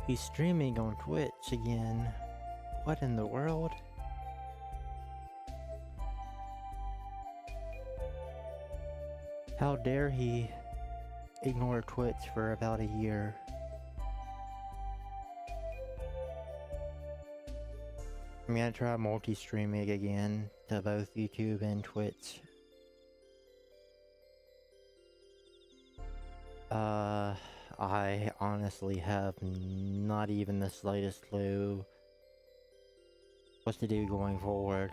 He's streaming on Twitch again. What in the world? How dare he ignore Twitch for about a year? I'm gonna try multi-streaming again to both YouTube and Twitch. I honestly have not even the slightest clue what to do going forward.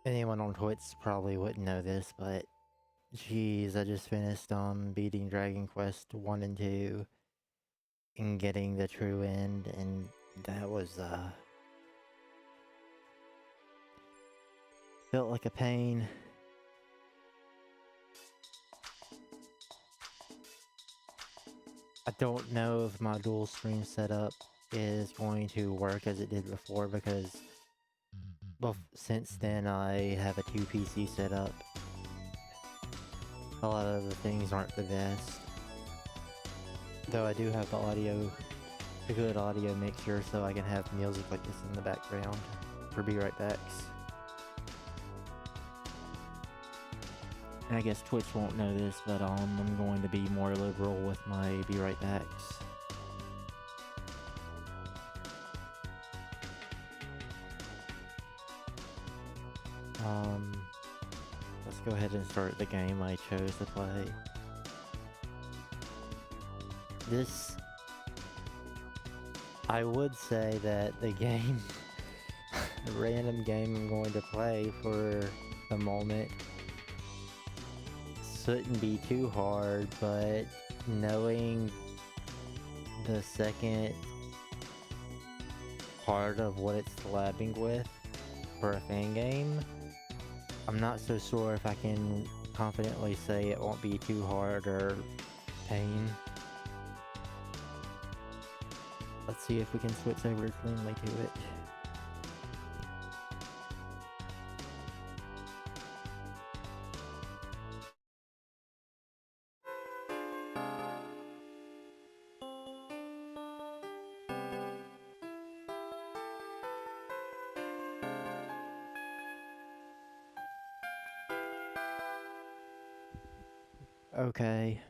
Anyone on Twitch probably wouldn't know this, but jeez, I just finished beating Dragon Quest 1 and 2 and getting the true end, and that was felt like a pain. I don't know if my dual screen setup is going to work as it did before, because since then I have a 2 PC setup. A lot of the things aren't the best. Though I do have the audio, a good audio mixer, so I can have music like this in the background for Be Right Backs. And I guess Twitch won't know this, but I'm going to be more liberal with my Be Right Backs. Let's go ahead and start the game I chose to play. This, I would say that the game, the random game I'm going to play for the moment, shouldn't be too hard, but knowing the second part of what it's collabing with for a fan game, I'm not so sure if I can confidently say it won't be too hard or pain. Let's see if we can switch over cleanly to it. Okay.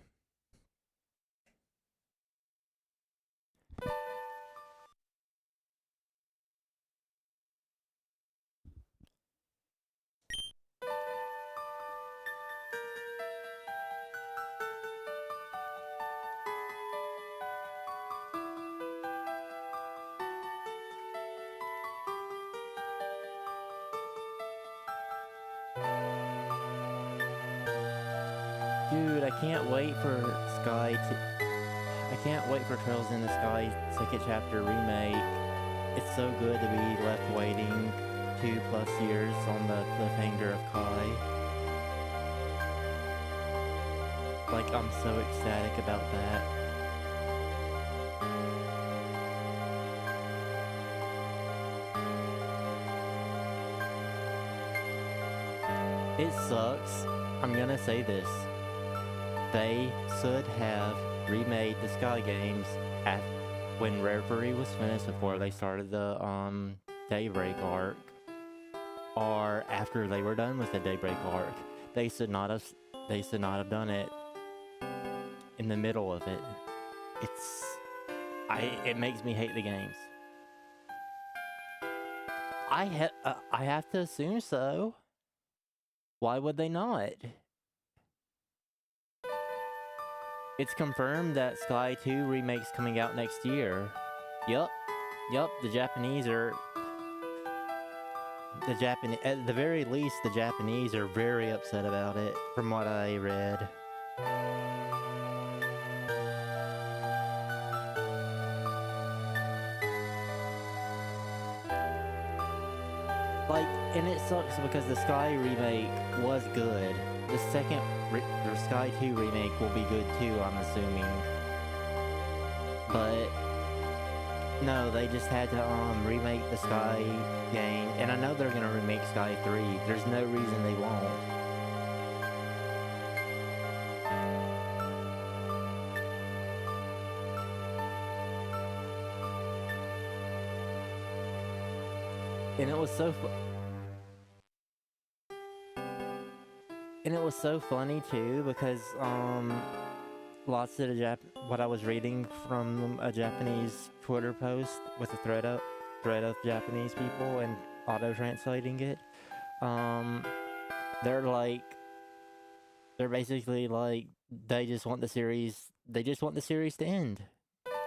Dude, I can't wait for I can't wait for Trails in the Sky Second Chapter Remake. It's so good to be left waiting 2+ years on the cliffhanger of Kai. Like, I'm so ecstatic about that. It sucks. I'm gonna say this. They should have remade the Sky games when Reverie was finished, before they started the Daybreak arc, or after they were done with the Daybreak arc. They should not have done it in the middle of it. It makes me hate the games. I have to assume so. Why would they not? It's confirmed that Sky 2 remake's coming out next year. Yup, the Japanese are... at the very least, the Japanese are very upset about it, from what I read. Like, and it sucks because the Sky remake was good. The second the Sky 2 remake will be good too, I'm assuming. But no, they just had to remake the Sky game, and I know they're gonna remake Sky 3. There's no reason they won't. And it was so and it was so funny too because lots of what I was reading from a Japanese Twitter post with a thread of Japanese people and auto translating it. Um, they're like they're basically like they just want the series. They just want the series to end.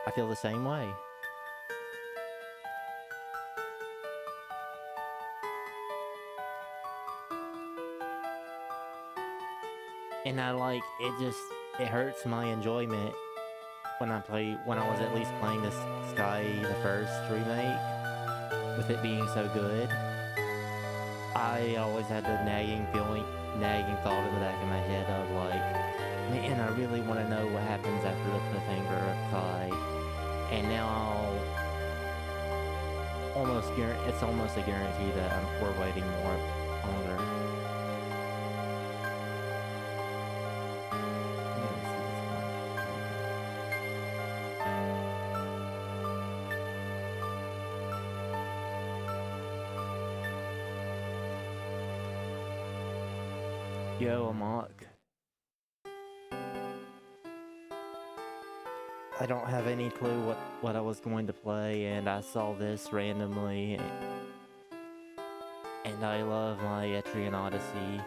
I feel the same way. And I like it hurts my enjoyment when I was at least playing this Sky the First remake with it being so good. I always had the nagging thought in the back of my head of like, man, I really want to know what happens after the cliffhanger of Kai. And now it's almost a guarantee that we're waiting longer. Yo, Amok. I don't have any clue what I was going to play, and I saw this randomly, and I love my Etrian Odyssey.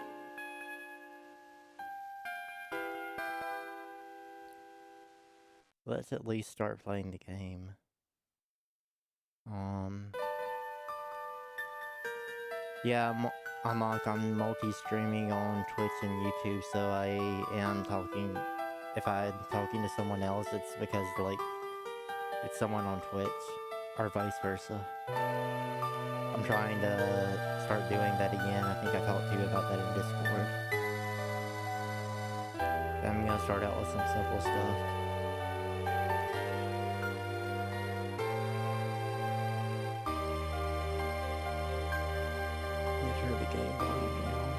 Let's at least start playing the game. Yeah, I'm multi-streaming on Twitch and YouTube, so I am talking. If I'm talking to someone else, it's because like it's someone on Twitch, or vice versa. I'm trying to start doing that again. I think I talked to you about that in Discord. I'm gonna start out with some simple stuff. Let me turn the game volume down.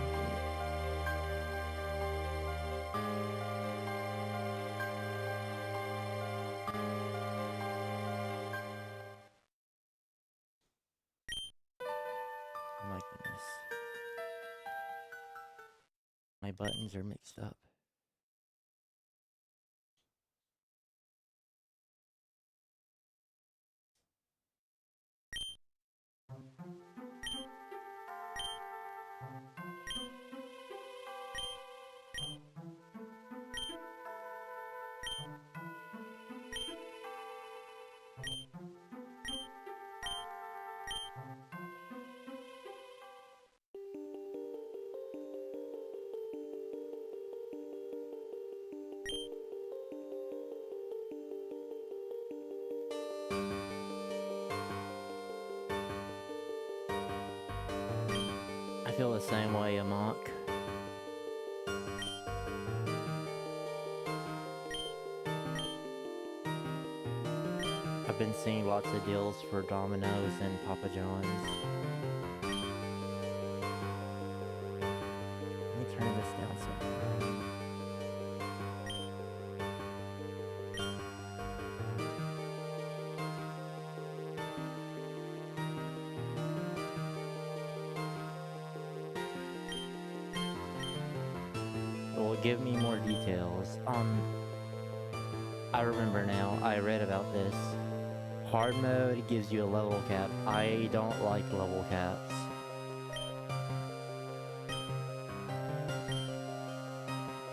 Oh my goodness. My buttons are mixed up. I feel the same way, Amok. I've been seeing lots of deals for Domino's and Papa John's. Let me turn this down some. Well, give me more details. I remember now. I read about this. Hard mode gives you a level cap. I don't like level caps.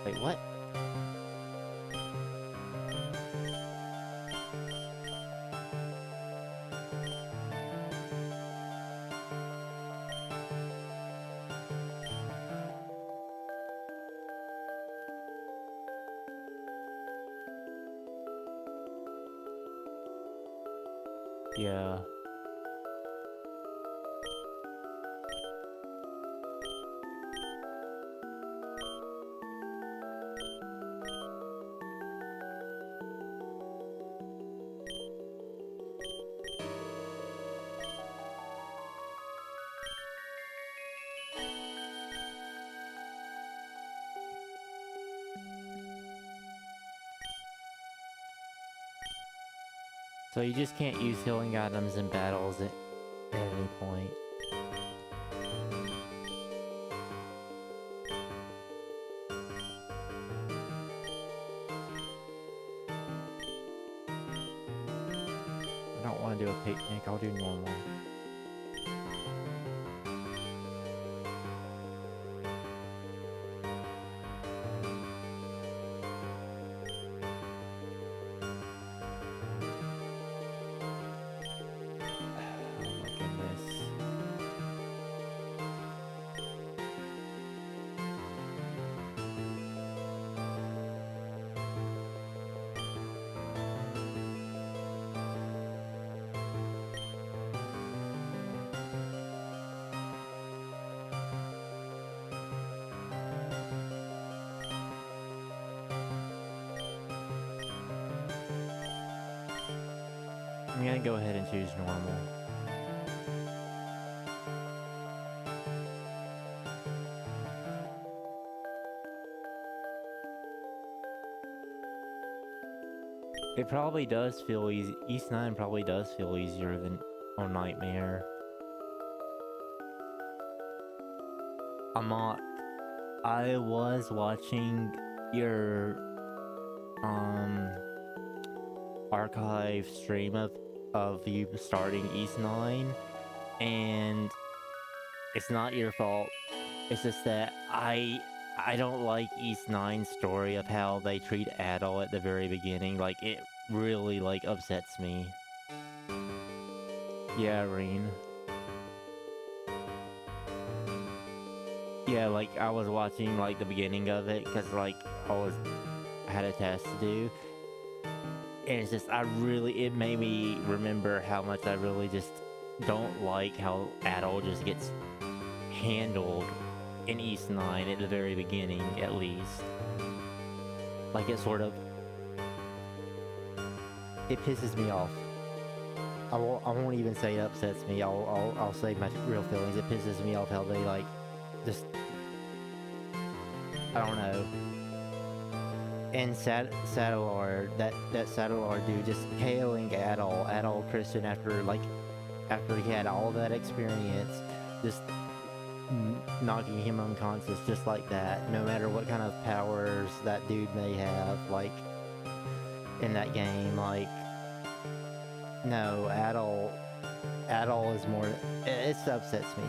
Wait, what? Yeah. So you just can't use healing items in battles at any point. I don't want to do a picnic, I'll do normal. I'm gonna go ahead and choose normal. It probably does feel easy. East 9 probably does feel easier than on Nightmare. Amok, I was watching your archive stream of you starting East 9, and it's not your fault. It's just that I don't like East 9's story of how they treat Adol at the very beginning. Like, it really, like, upsets me. Yeah, Reen. Yeah, like, I was watching, like, the beginning of it, because, like, I had a test to do. And it's just, it made me remember how much I really just don't like how Adol just gets handled in East 9 at the very beginning, at least. Like, it pisses me off. I won't even say it upsets me. I'll say my real feelings. It pisses me off how they, like, just, I don't know. And Saddlear, that Saddlear dude just KOing Adol Christian after he had all that experience, just knocking him unconscious just like that, no matter what kind of powers that dude may have, like, in that game. Like, no, Adol is more, it upsets me.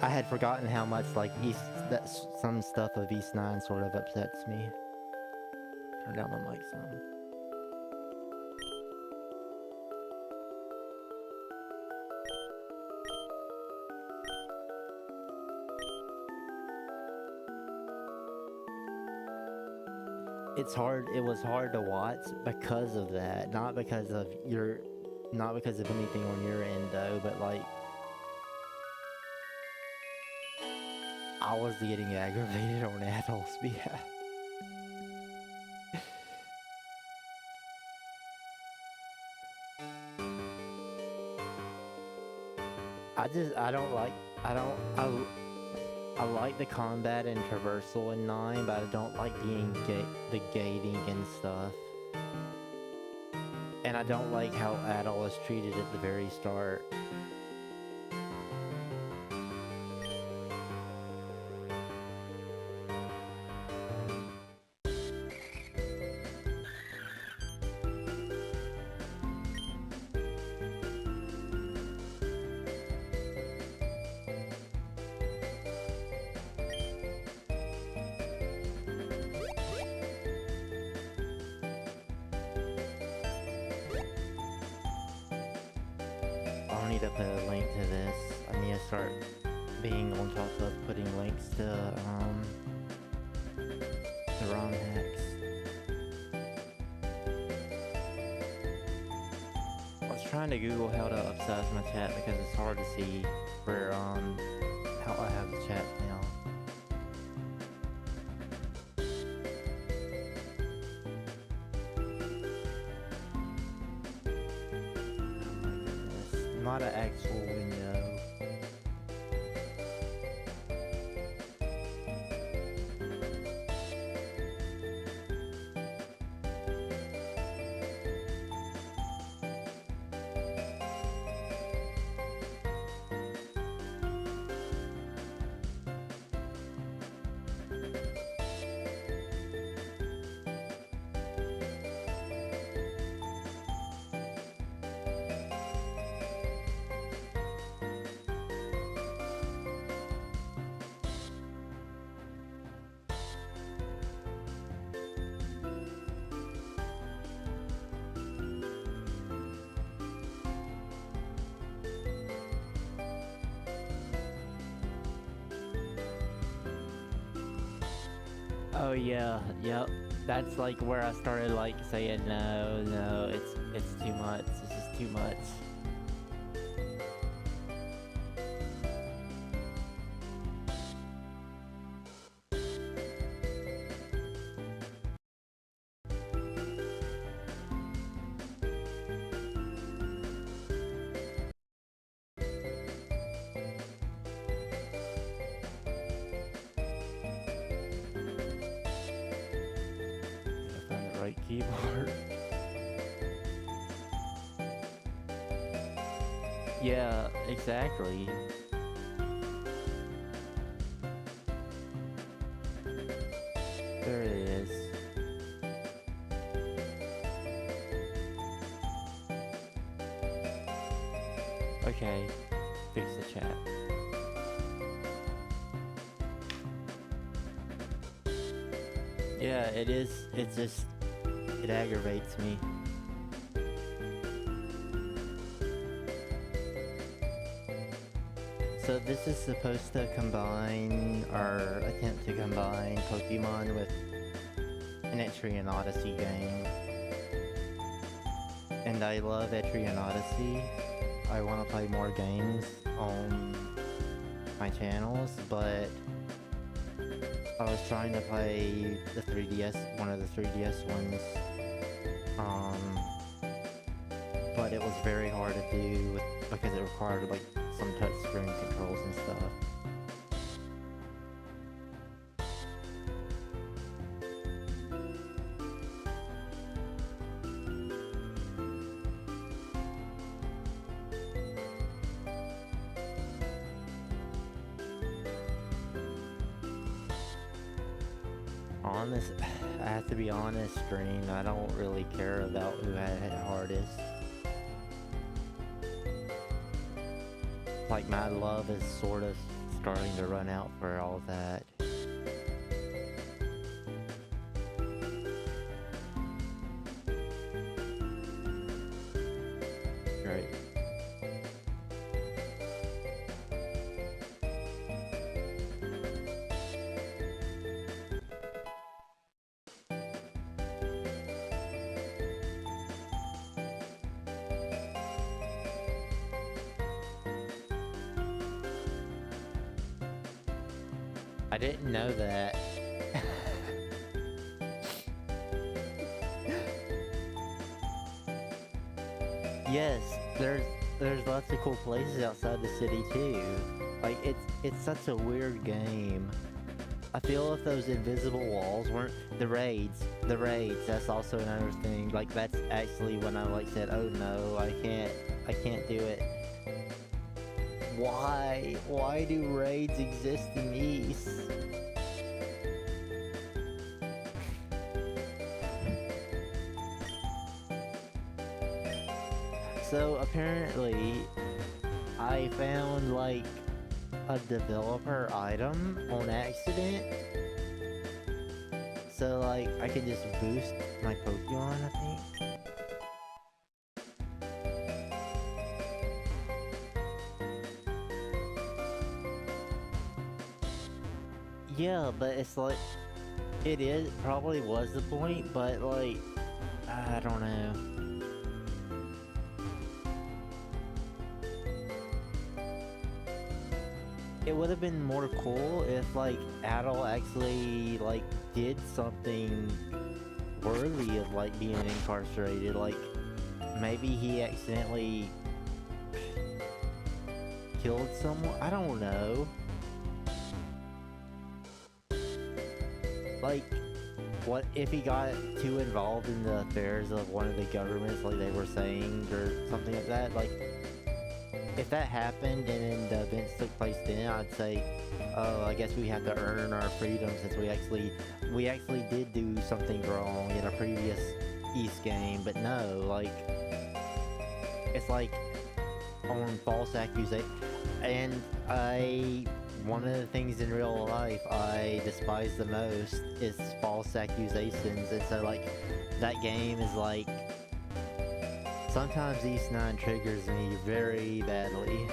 I had forgotten how much, like, some stuff of East 9 sort of upsets me. Turn down my mic some. It was hard to watch because of that, not because of anything on your end though, but like, I was getting aggravated on Adol's behalf. I like the combat and traversal in 9, but I don't like the gating and stuff. And I don't like how Adol is treated at the very start. I need to put a link to this. I need to start being on top of putting links to ROM hacks. I was trying to Google how to upsize my chat because it's hard to see where how I have the chat now. Not an actual window. Oh yeah, yep. That's like where I started like saying no, no, it's too much. This is too much. Gotta find the right keyboard. Yeah, exactly. There it is. Okay, fix the chat. Yeah, it is. It's just, it aggravates me. So this is supposed to combine, or attempt to combine Pokemon with an Etrian Odyssey game. And I love Etrian Odyssey. I want to play more games on my channels, but I was trying to play the 3DS, one of the 3DS ones, but it was very hard to do because it required like some touchscreen controls and stuff. I have to be honest, Green, I don't really care about who had it hardest. Like, my love is sort of starting to run out for all that. Great. I didn't know that. Yes, there's lots of cool places outside the city too. Like it's such a weird game. I feel if those invisible walls weren't the raids, that's also another thing. Like that's actually when I like said, oh no, I can't do it. Why do raids exist in East? So apparently, I found like a developer item on accident. So like I can just boost my Pokemon, I think. Yeah, but it's like, it probably was the point, but like, I don't know. It would have been more cool if like Adol actually like did something worthy of like being incarcerated, like maybe he accidentally killed someone, I don't know. Like, what if he got too involved in the affairs of one of the governments, like they were saying, or something like that? Like, if that happened and then the events took place then, I'd say, oh, I guess we have to earn our freedom since we actually did do something wrong in a previous East game. But no, like, it's like on false accusation, and one of the things in real life I despise the most is false accusations, and so like that game is like, sometimes East 9 triggers me very badly.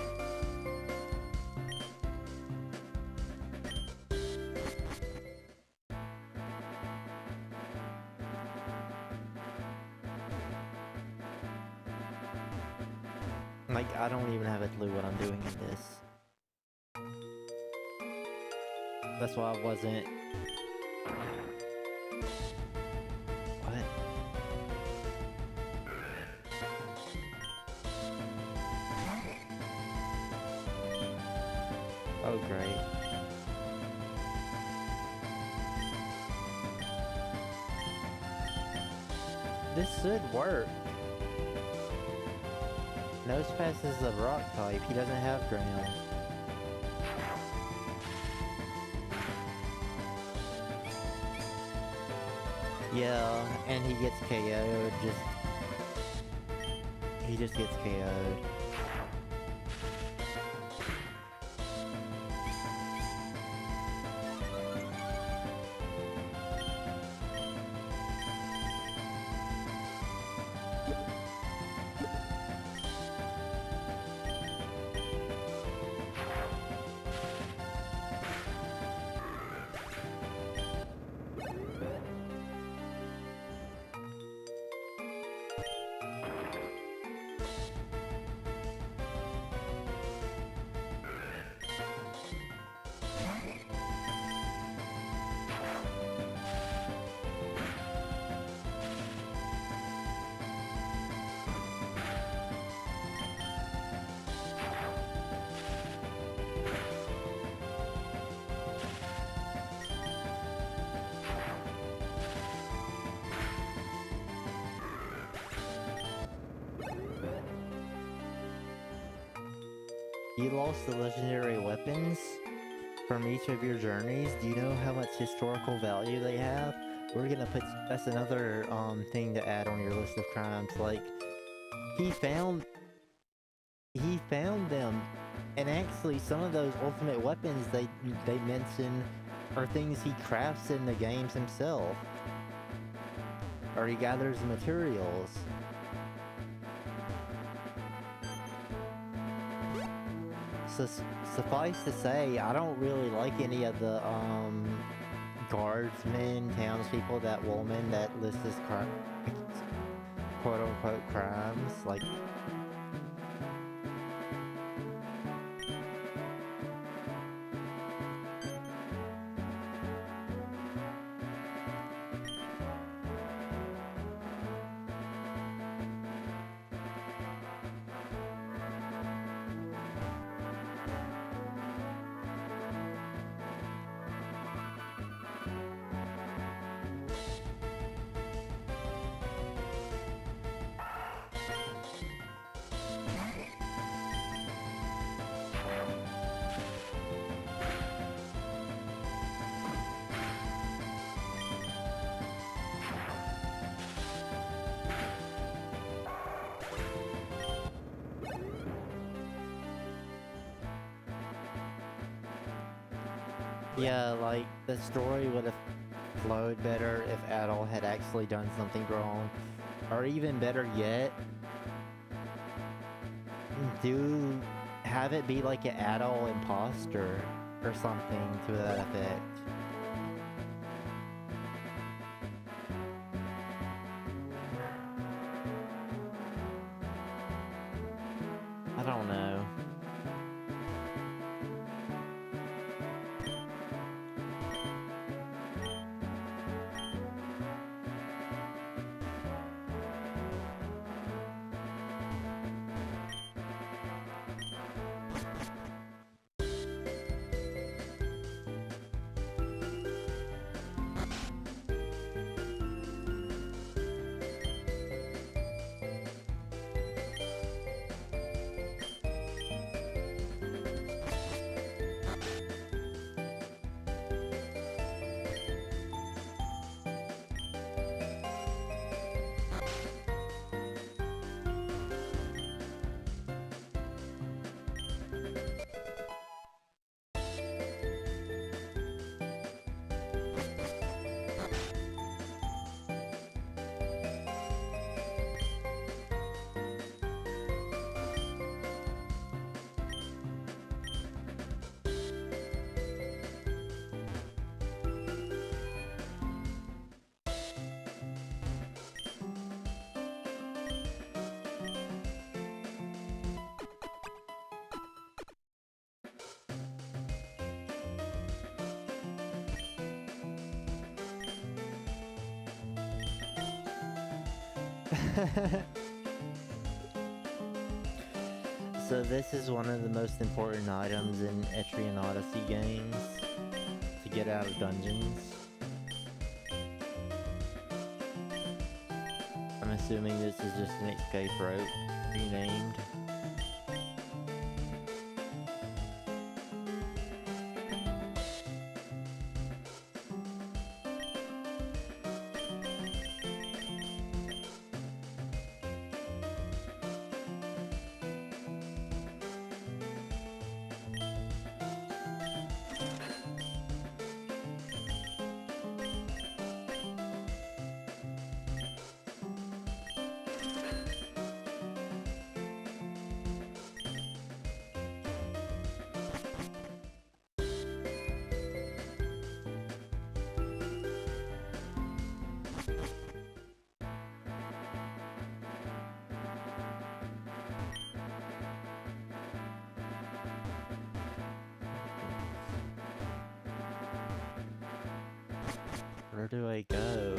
Like, I don't even have a clue what I'm doing in this. That's why I wasn't... What? Oh, great. This should work. Nosepass is a rock type. He doesn't have ground. Yeah, and he gets KO'd. He just gets KO'd. You lost the legendary weapons from each of your journeys. Do you know how much historical value they have? We're gonna put... That's another thing to add on your list of crimes. Like, he found them, and actually some of those ultimate weapons they mention are things he crafts in the games himself, or he gathers materials. So, suffice to say, I don't really like any of the guardsmen, townspeople, that woman that lists as quote-unquote crimes. Like, yeah, like, the story would have flowed better if Adol had actually done something wrong. Or even better yet, have it be like an Adol imposter or something to that effect. I don't know. So this is one of the most important items in Etrian Odyssey games to get out of dungeons. I'm assuming this is just an escape rope renamed. Where do I go?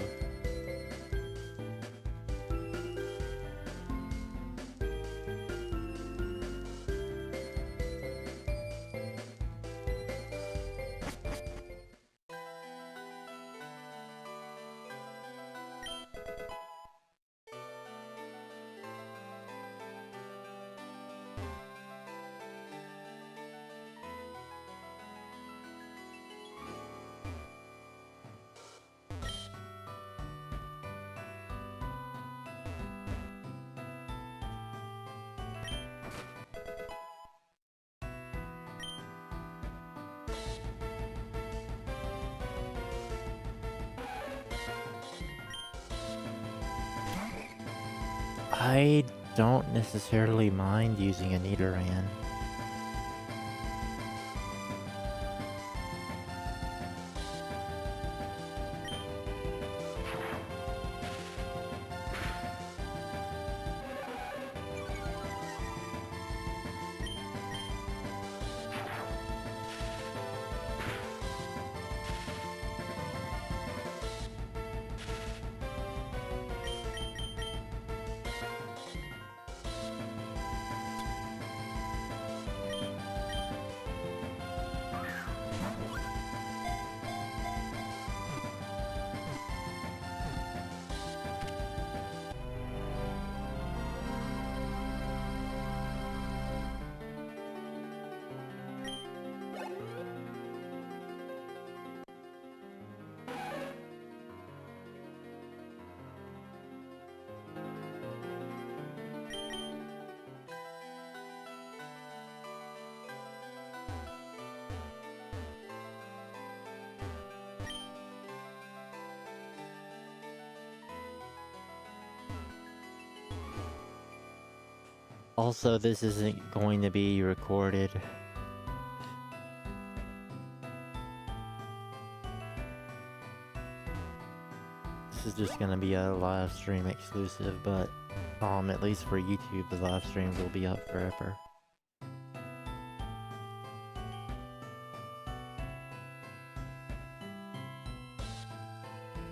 I don't necessarily mind using a Nidoran. Also, this isn't going to be recorded. This is just gonna be a live stream exclusive, but at least for YouTube, the live streams will be up forever.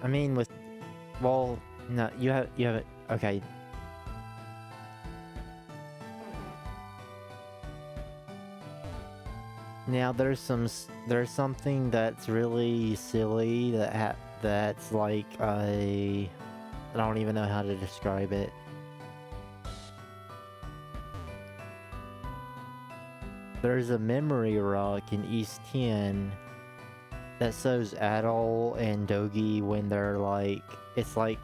I mean, well, no, you have it. Okay. Now there's something that's really silly that's like I don't even know how to describe it. There's a memory rock in East 10 that shows Adol and Dogi when they're like, it's like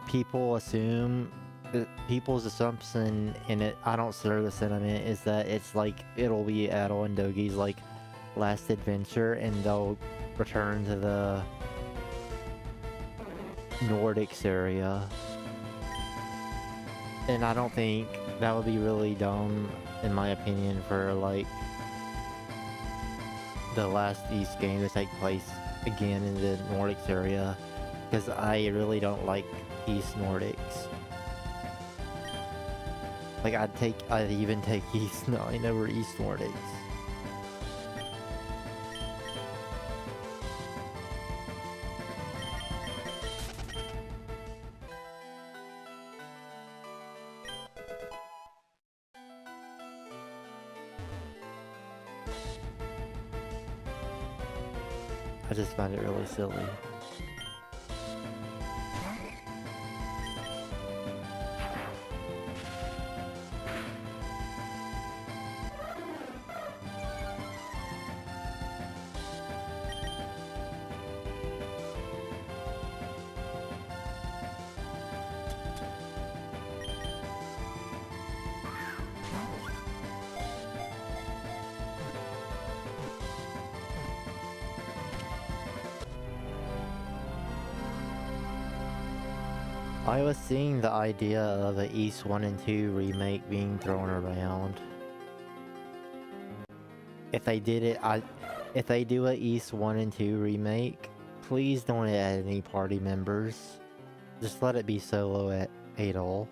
people's assumption in it, I don't share the sentiment, is that it's like it'll be Adol and Dogi's like last adventure and they'll return to the Nordics area. And I don't think that would be really dumb, in my opinion, for like the last East game to take place again in the Nordics area, because I really don't like East Nordics. Like I'd even take East 9 over East Nordics. I just find it really silly. I was seeing the idea of a East 1 and 2 remake being thrown around. If they did it, if they do a East 1 and 2 remake, please don't add any party members. Just let it be solo at Adol.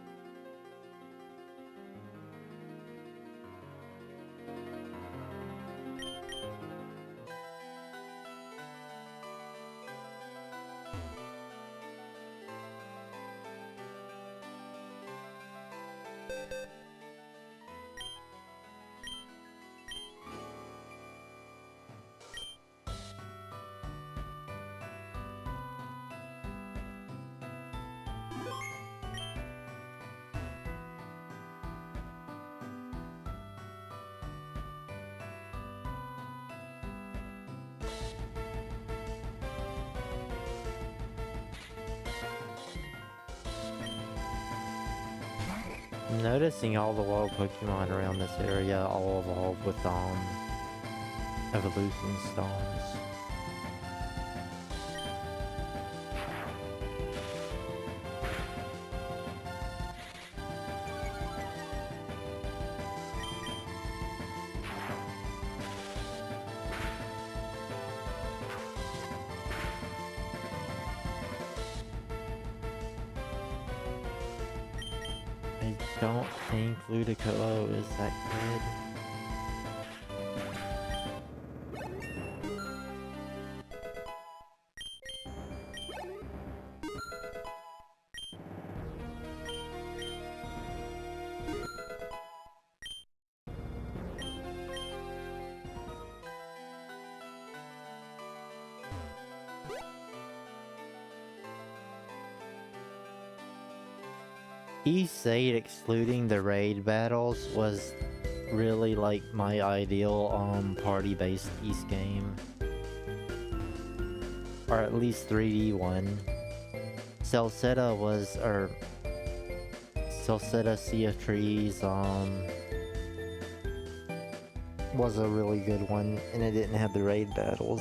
I'm noticing all the wild Pokemon around this area all evolve with evolution stones. I don't think Ludicolo is that good. East 8, excluding the raid battles, was really like my ideal party-based East game. Or at least 3D one. Celceta was, or Celceta Sea of Trees was a really good one, and it didn't have the raid battles.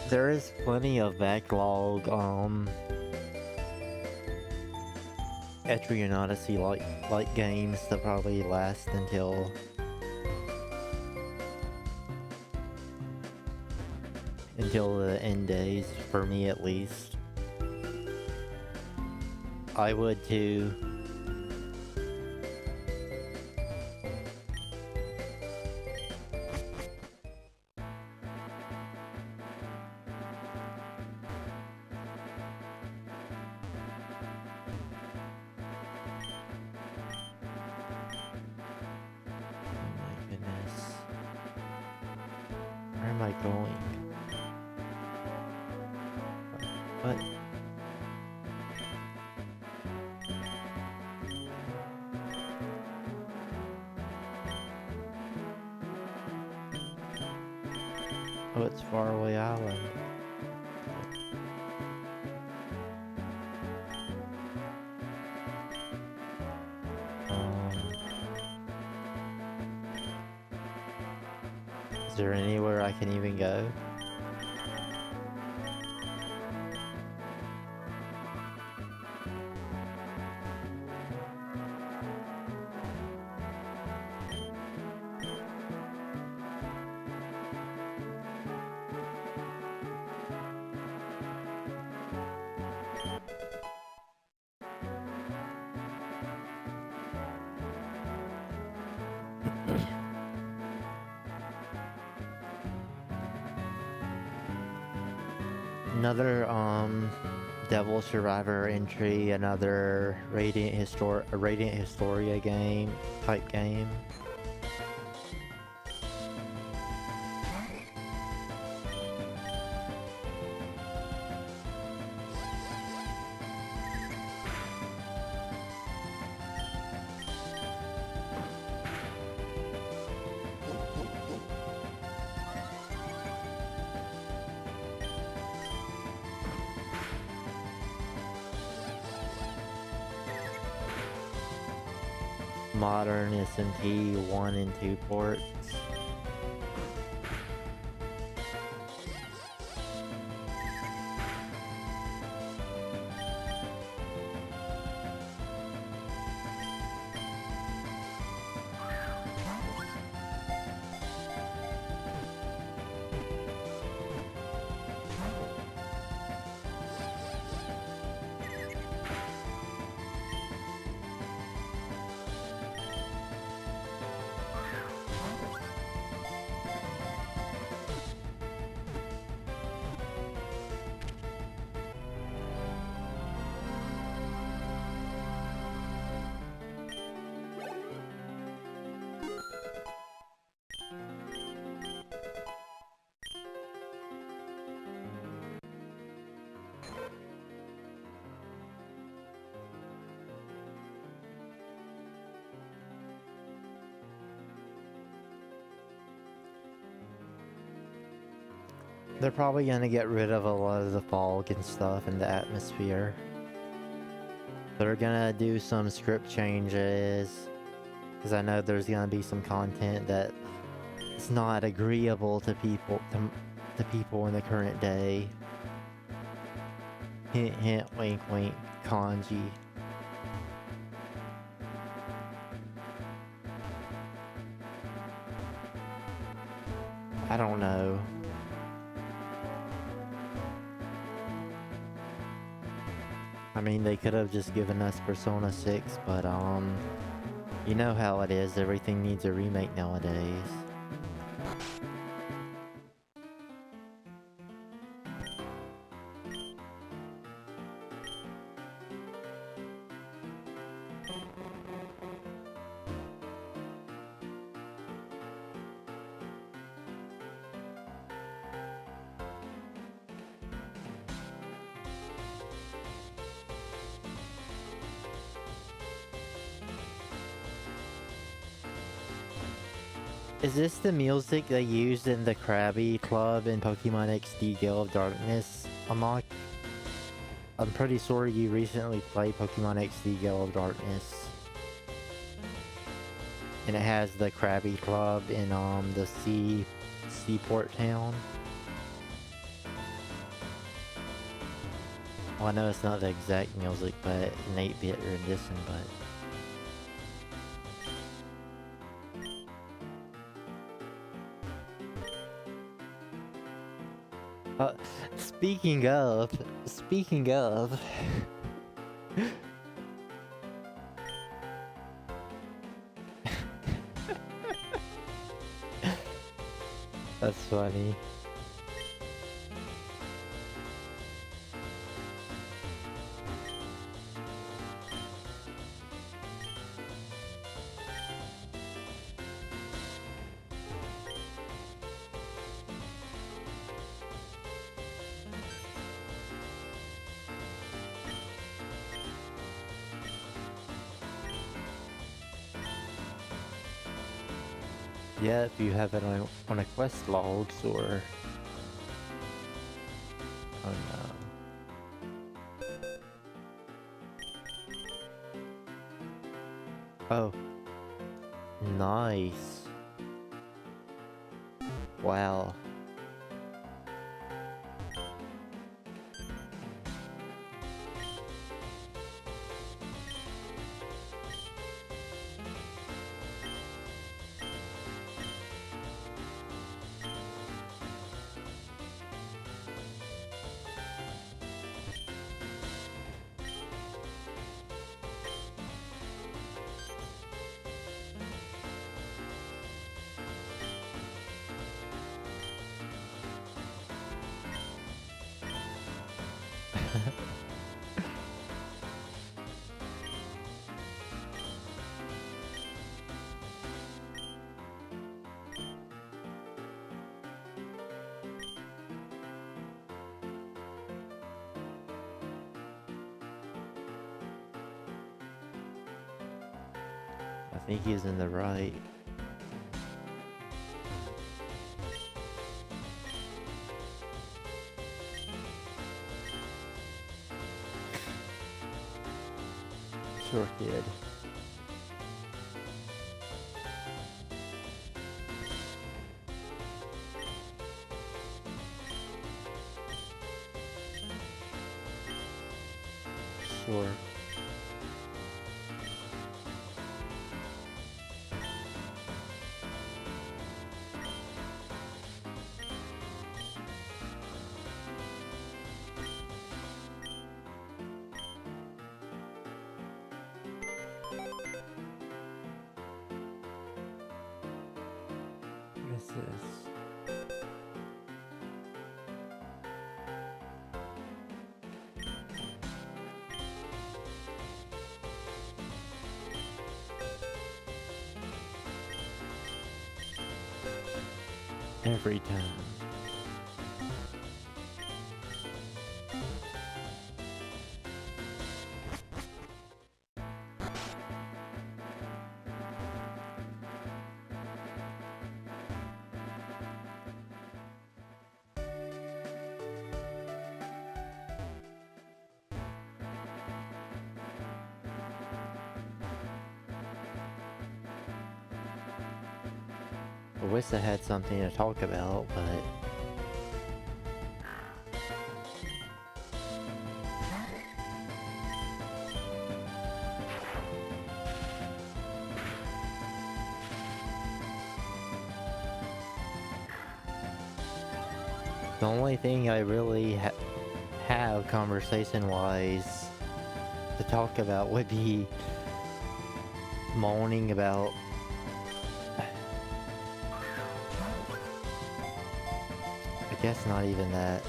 There is plenty of backlog, Etrian Odyssey like games that probably last until the end days, for me at least. I would too. Where am I going? What? Oh, it's Faraway Island. Is there anywhere I can even go? Another Devil Survivor entry, another Radiant Historia game type game. Modern SMT 1 and 2 ports. They're probably gonna get rid of a lot of the fog and stuff in the atmosphere. They're gonna do some script changes, because I know there's gonna be some content that is not agreeable to people in the current day. Hint hint, wink wink, kanji. I don't know. I mean, they could have just given us Persona 6, but you know how it is, everything needs a remake nowadays. Is this the music they used in the Krabby Club in Pokemon XD Gale of Darkness, Amok? I'm pretty sure you recently played Pokemon XD Gale of Darkness. And it has the Krabby Club in the seaport town. Well, I know it's not the exact music, but an 8-bit rendition, but... Speaking of... That's funny. Yeah, if you have it on a quest logs or... Oh no. Oh. Nice. Wow. think he's in the right. Sure, kid. Sure. What is this? Every time. I wish I had something to talk about, but the only thing I really have conversation-wise to talk about would be moaning about I guess not even that.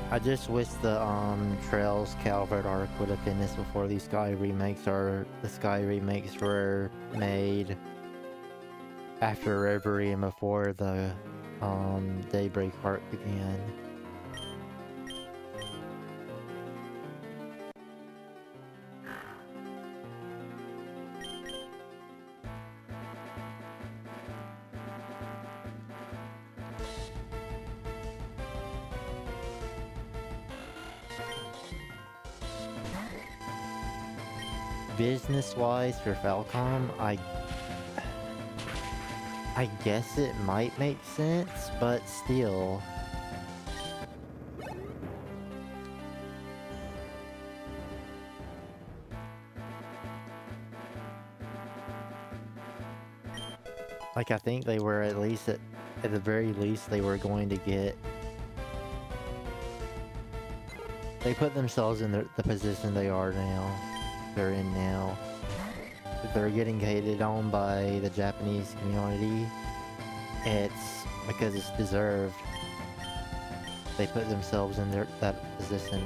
I just wish the Trails Calvert arc would have finished before these Sky remakes, or the Sky remakes were made after Reverie and before the Daybreak arc began. Business-wise for Falcom, I guess it might make sense, but still. Like, I think they were at least, at the very least, they were going to get... They put themselves in the position they are now. They're in now. If they're getting hated on by the Japanese community, it's because it's deserved. They put themselves in that position.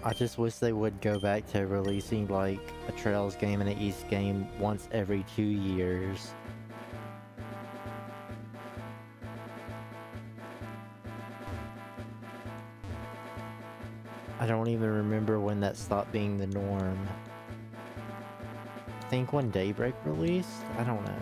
I just wish they would go back to releasing like a Trails game and an East game once every 2 years. I don't even remember when that stopped being the norm. I think when Daybreak released? I don't know.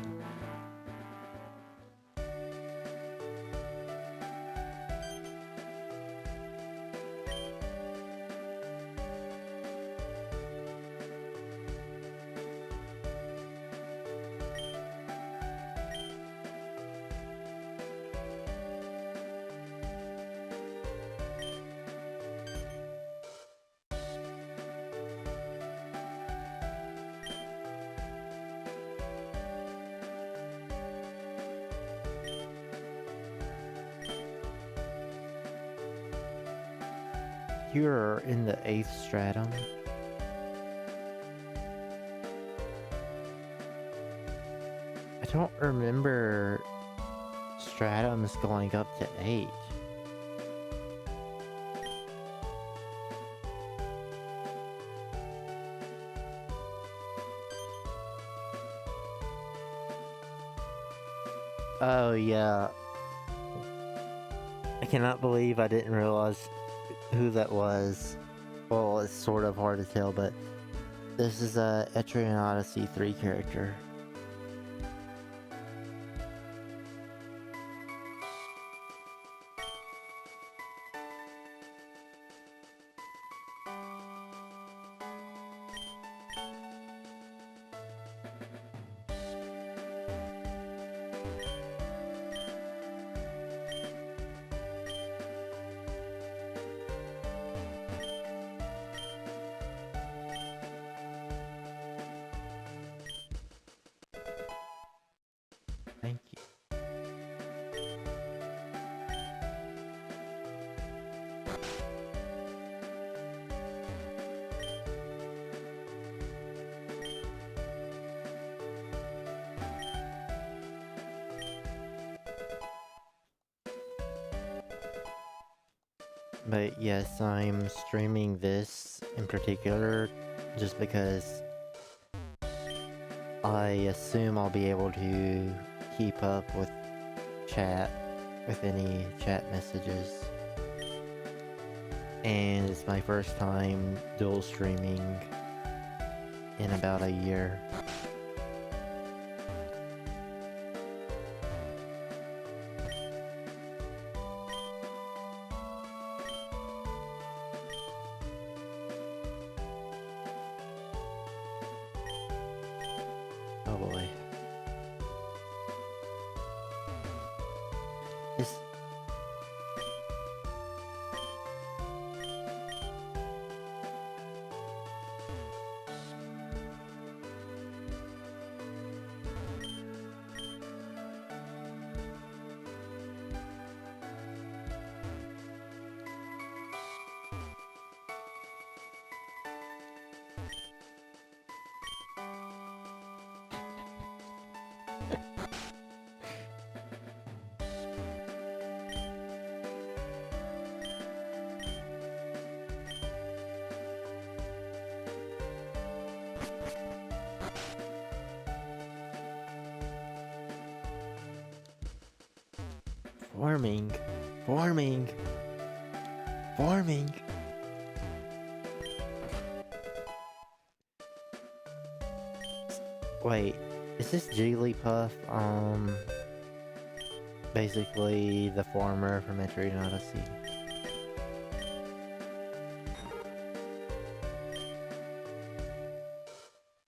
You're in the 8th stratum. I don't remember stratums going up to 8. Oh, yeah. I cannot believe I didn't realize who that was. Well, it's sort of hard to tell, but this is a Etrian Odyssey 3 character. Thank you. But yes, I'm streaming this in particular just because I assume I'll be able to keep up with chat, with any chat messages. And it's my first time dual streaming in about a year. Oh boy. This... Farming. Farming. Farming. Wait, is this Jigglypuff, basically the farmer from Etrian Odyssey?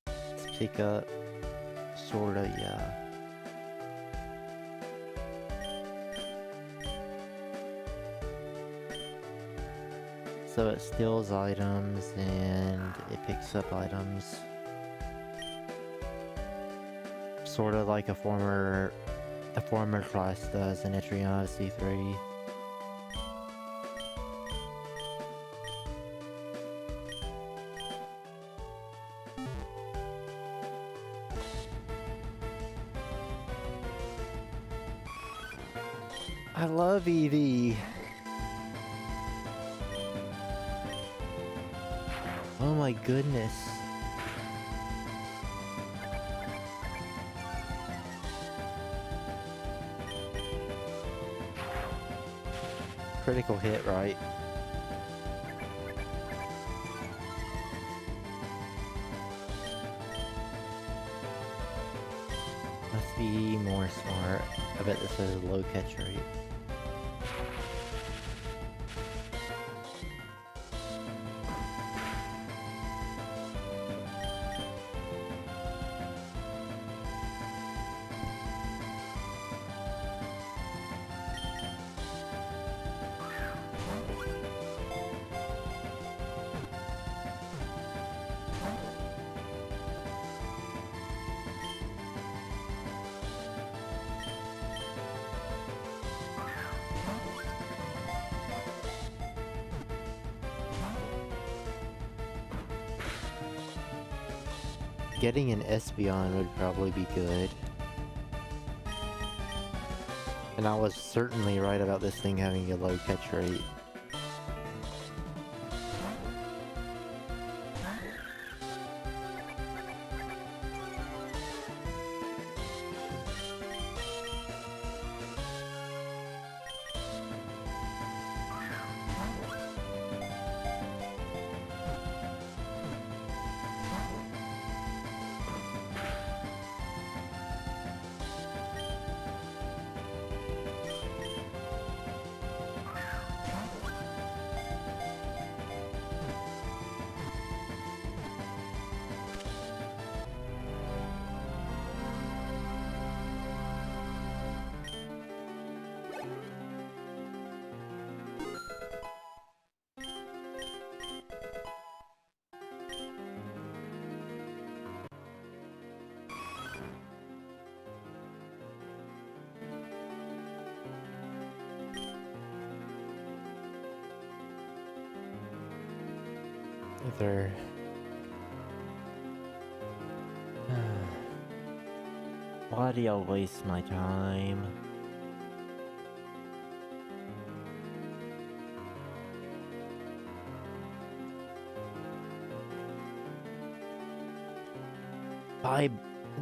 Let's pick up, sorta, yeah. So it steals items and it picks up items. Sort of like the former class does in Etrian Odyssey 3. I love Eevee. Oh my goodness. Critical hit, right? Let's be more smart. I bet this has a low catch rate. Getting an Espeon would probably be good. And I was certainly right about this thing having a low catch rate. either. Why do y'all waste my time?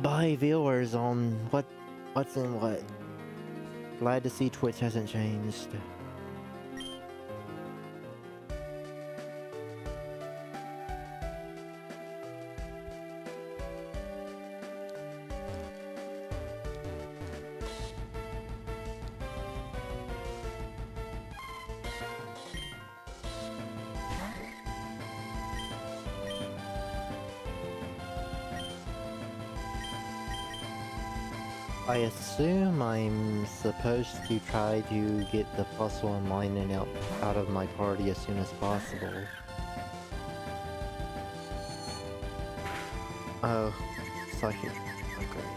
Bye viewers on what's in what. Glad to see Twitch hasn't changed. I assume I'm supposed to try to get the +1 lining out of my party as soon as possible. Oh, psychic. Okay.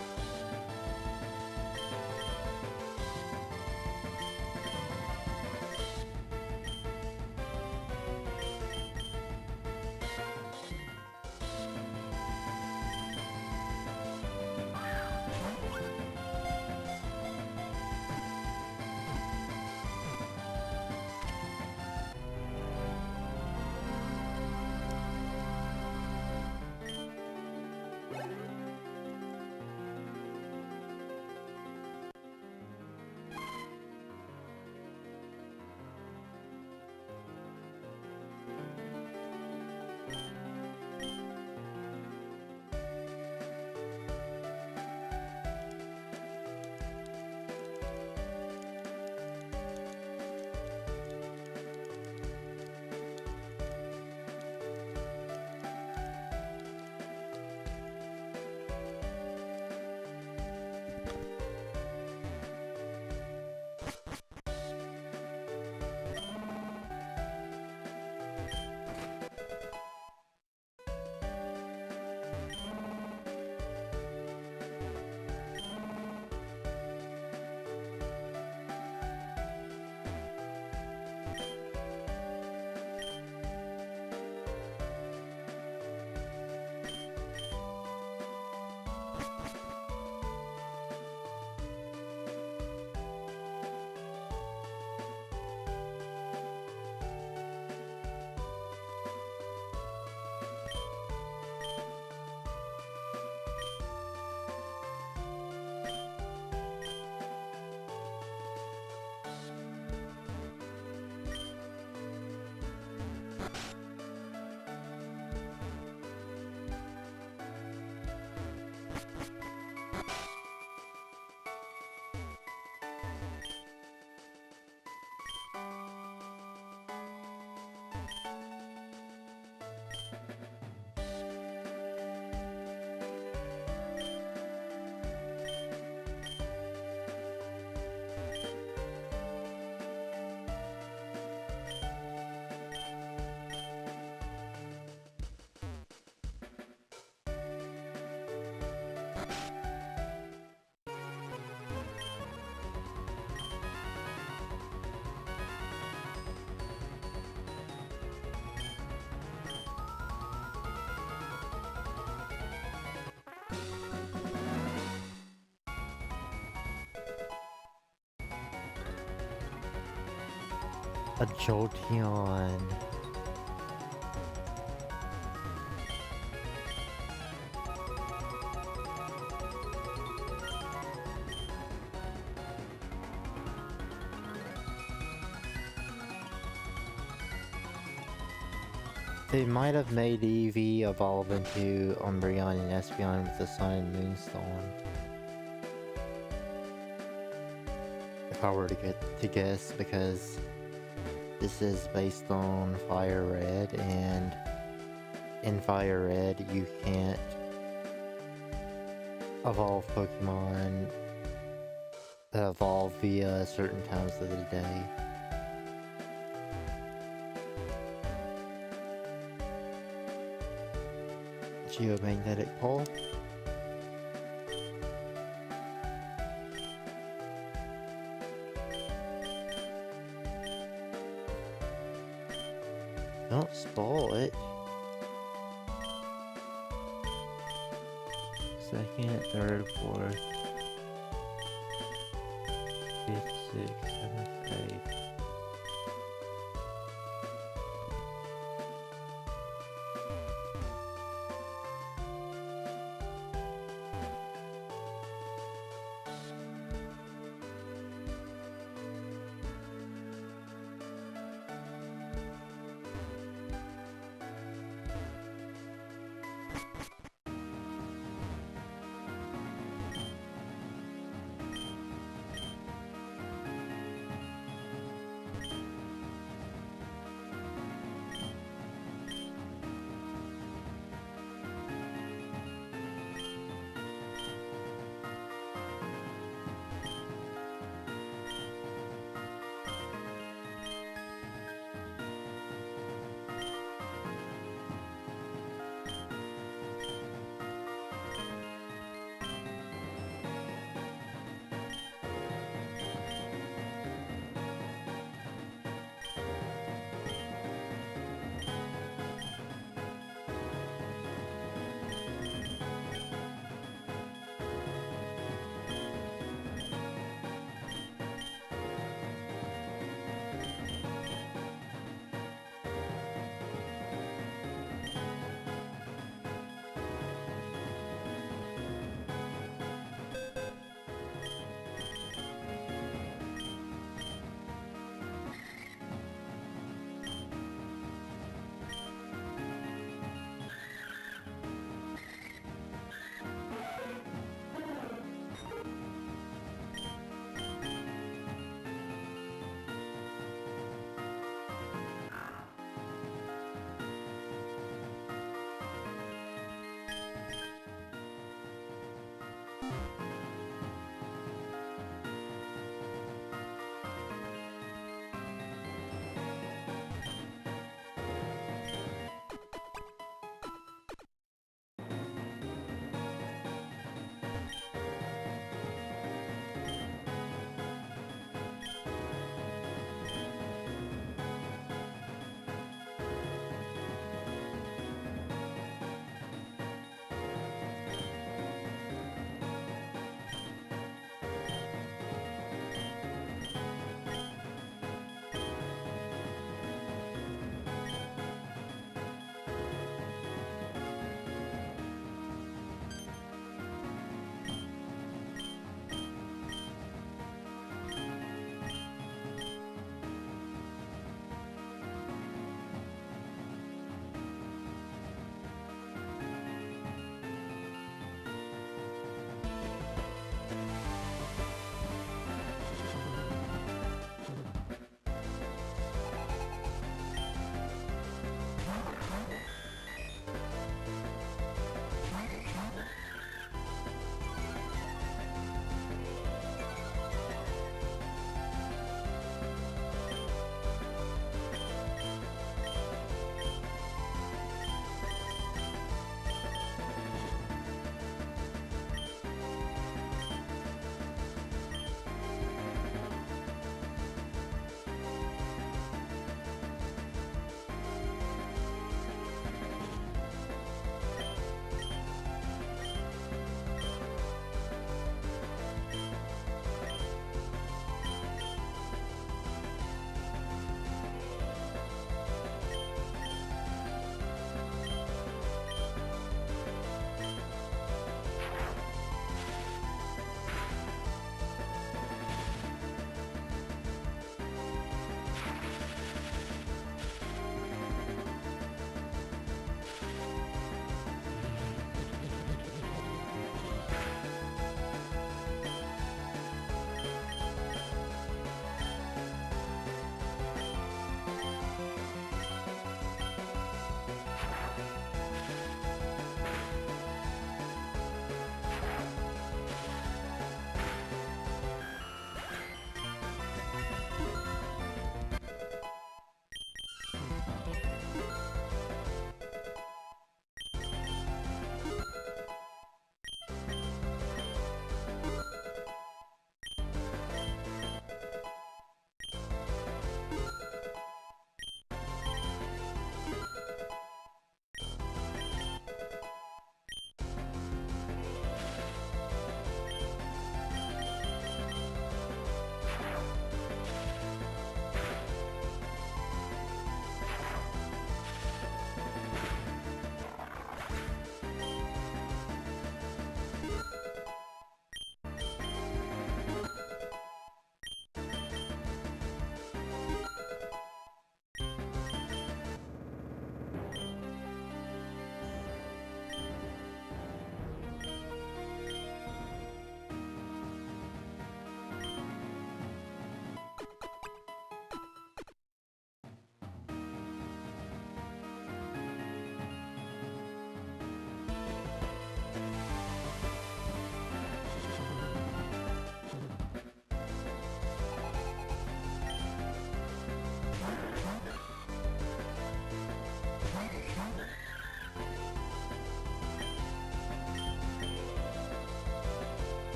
A Jolteon. They might have made Eevee evolve into Umbreon and Espeon with the Sun and Moonstone. If I were to guess, because this is based on Fire Red, and in Fire Red you can't evolve Pokemon that evolve via certain times of the day. Geomagnetic pole. Don't spoil it. second, third, fourth, fifth, sixth, seventh, eighth.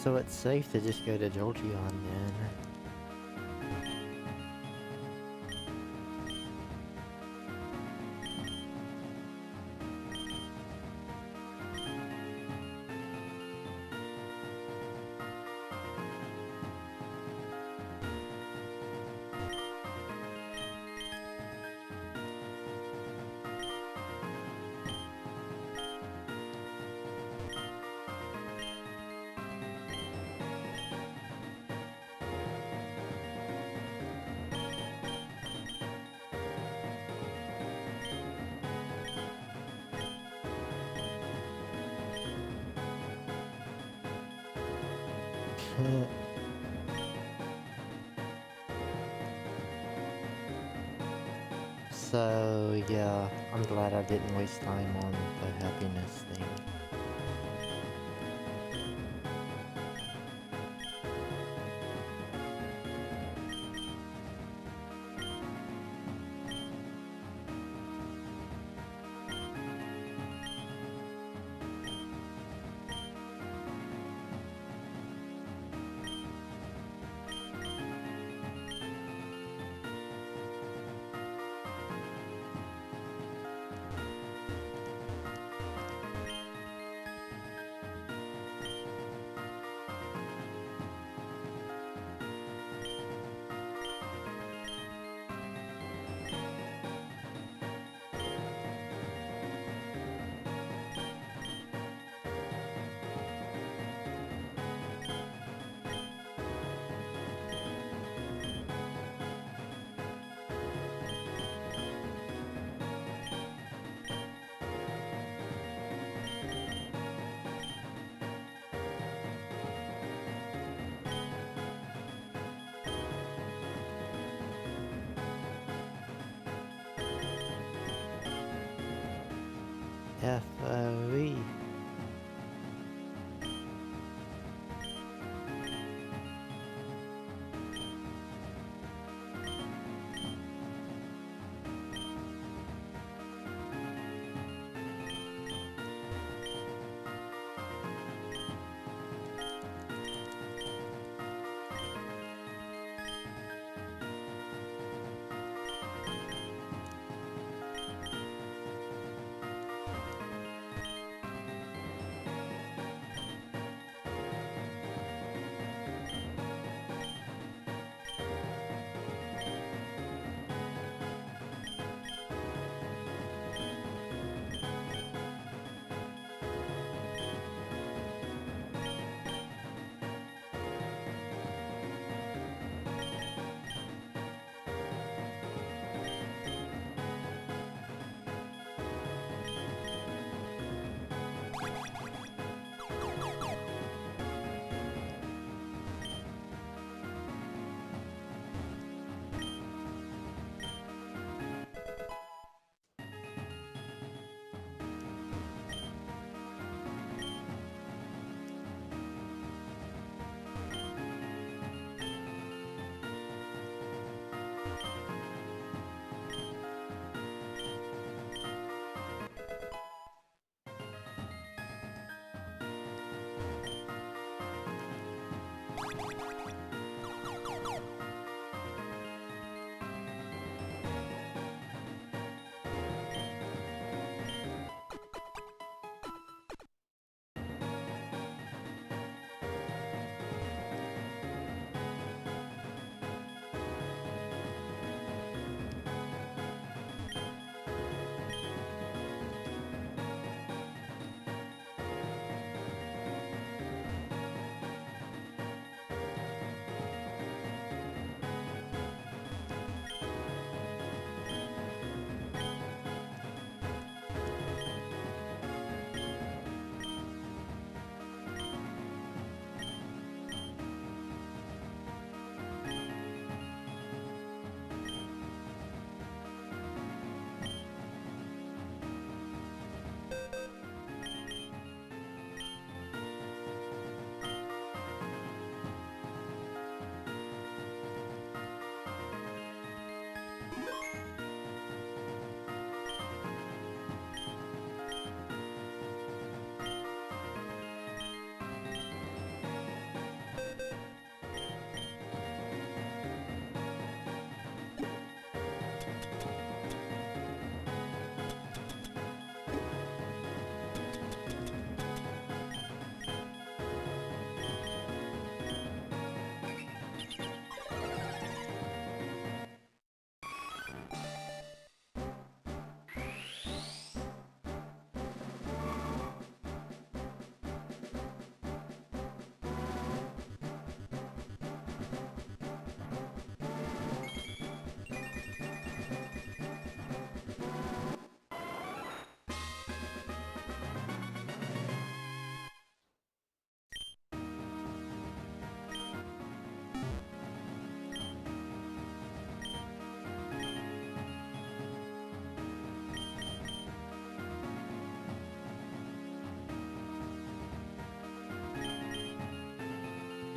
So it's safe to just go to Jolteon then. So yeah, I'm glad I didn't waste time on the happiness thing. FOE.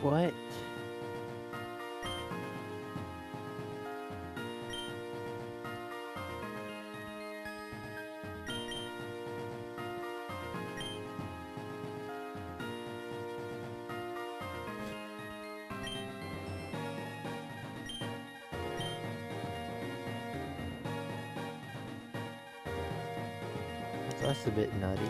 What? That's a bit nutty.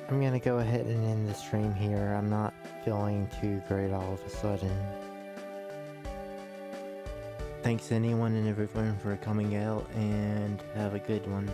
I'm gonna go ahead and end the stream here. I'm not feeling too great all of a sudden. Thanks anyone and everyone for coming out, and have a good one.